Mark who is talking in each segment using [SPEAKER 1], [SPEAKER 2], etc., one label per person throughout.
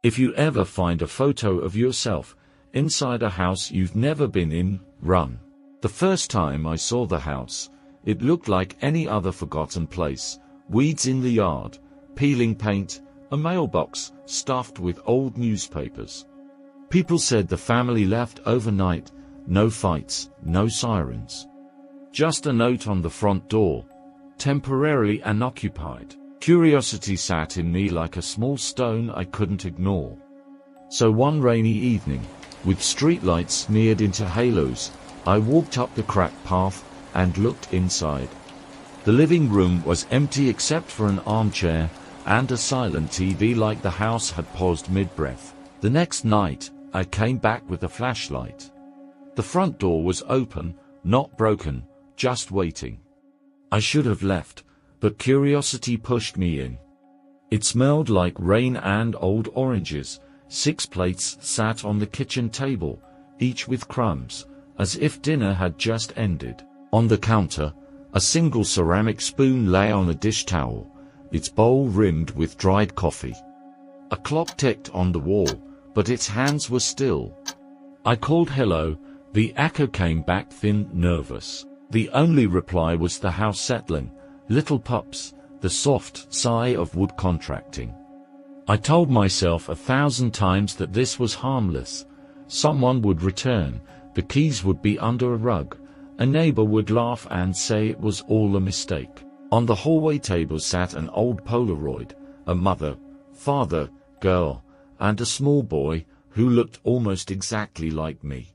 [SPEAKER 1] If you ever find a photo of yourself inside a house you've never been in, run. The first time I saw the house, it looked like any other forgotten place. Weeds in the yard, peeling paint, a mailbox stuffed with old newspapers. People said the family left overnight, no fights, no sirens. Just a note on the front door, temporarily unoccupied. Curiosity sat in me like a small stone I couldn't ignore. So one rainy evening, with streetlights smeared into halos, I walked up the cracked path and looked inside. The living room was empty except for an armchair and a silent TV, like the house had paused mid-breath. The next night, I came back with a flashlight. The front door was open, not broken, just waiting. I should have left, but curiosity pushed me in. It smelled like rain and old oranges. 6 plates sat on the kitchen table, each with crumbs, as if dinner had just ended. On the counter, a single ceramic spoon lay on a dish towel, its bowl rimmed with dried coffee. A clock ticked on the wall, but its hands were still. I called hello. The echo came back thin, nervous. The only reply was the house settling. Little pups, the soft sigh of wood contracting. I told myself 1,000 times that this was harmless. Someone would return, the keys would be under a rug, a neighbor would laugh and say it was all a mistake. On the hallway table sat an old Polaroid, a mother, father, girl, and a small boy who looked almost exactly like me.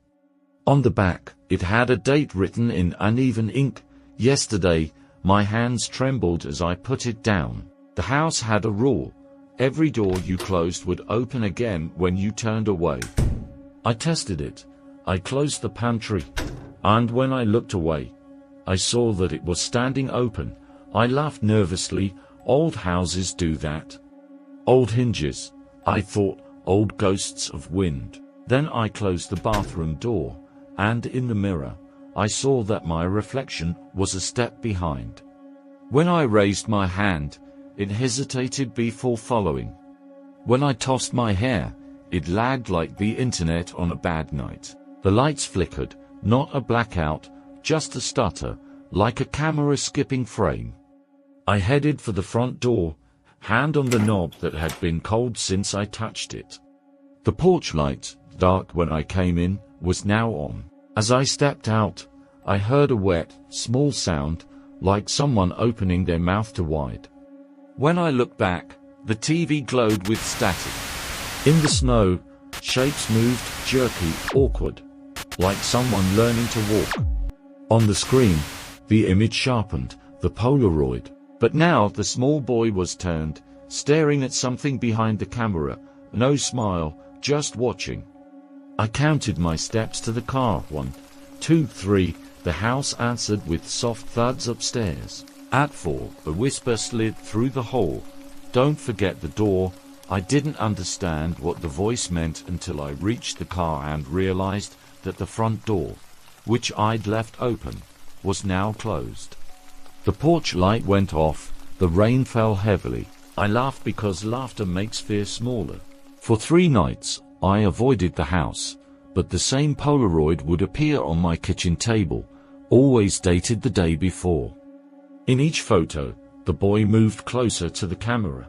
[SPEAKER 1] On the back, it had a date written in uneven ink, yesterday. My hands trembled as I put it down. The house had a rule. Every door you closed would open again when you turned away. I tested it. I closed the pantry, and when I looked away, I saw that it was standing open. I laughed nervously. Old houses do that. Old hinges, I thought, old ghosts of wind. Then I closed the bathroom door, and in the mirror, I saw that my reflection was a step behind. When I raised my hand, it hesitated before following. When I tossed my hair, it lagged like the internet on a bad night. The lights flickered, not a blackout, just a stutter, like a camera skipping frame. I headed for the front door, hand on the knob that had been cold since I touched it. The porch light, dark when I came in, was now on. As I stepped out, I heard a wet, small sound, like someone opening their mouth too wide. When I looked back, the TV glowed with static. In the snow, shapes moved, jerky, awkward, like someone learning to walk. On the screen, the image sharpened, the Polaroid. But now the small boy was turned, staring at something behind the camera, no smile, just watching. I counted my steps to the car. 1, 2, 3, the house answered with soft thuds upstairs. At 4, a whisper slid through the hole. Don't forget the door. I didn't understand what the voice meant until I reached the car and realized that the front door, which I'd left open, was now closed. The porch light went off, the rain fell heavily. I laughed because laughter makes fear smaller. For 3 nights, I avoided the house, but the same Polaroid would appear on my kitchen table, always dated the day before. In each photo, the boy moved closer to the camera.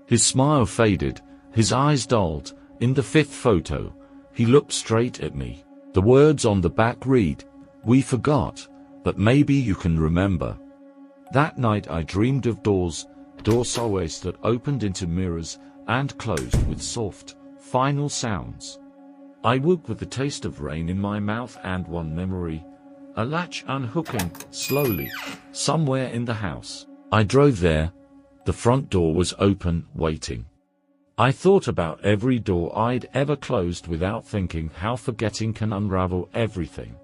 [SPEAKER 1] His smile faded, his eyes dulled. In the 5th photo, he looked straight at me. The words on the back read, "We forgot, but maybe you can remember." That night I dreamed of doors always that opened into mirrors and closed with soft, final sounds. I woke with the taste of rain in my mouth and one memory, a latch unhooking, slowly, somewhere in the house. I drove there. The front door was open, waiting. I thought about every door I'd ever closed without thinking how forgetting can unravel everything.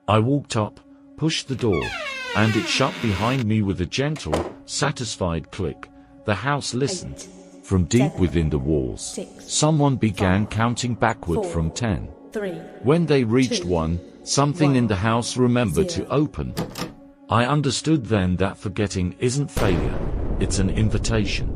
[SPEAKER 1] I walked up, pushed the door, and it shut behind me with a gentle, satisfied click. The house listened. From deep within the walls, someone began counting backward from 10. When they reached 1, something in the house remembered to open. I understood then that forgetting isn't failure, it's an invitation.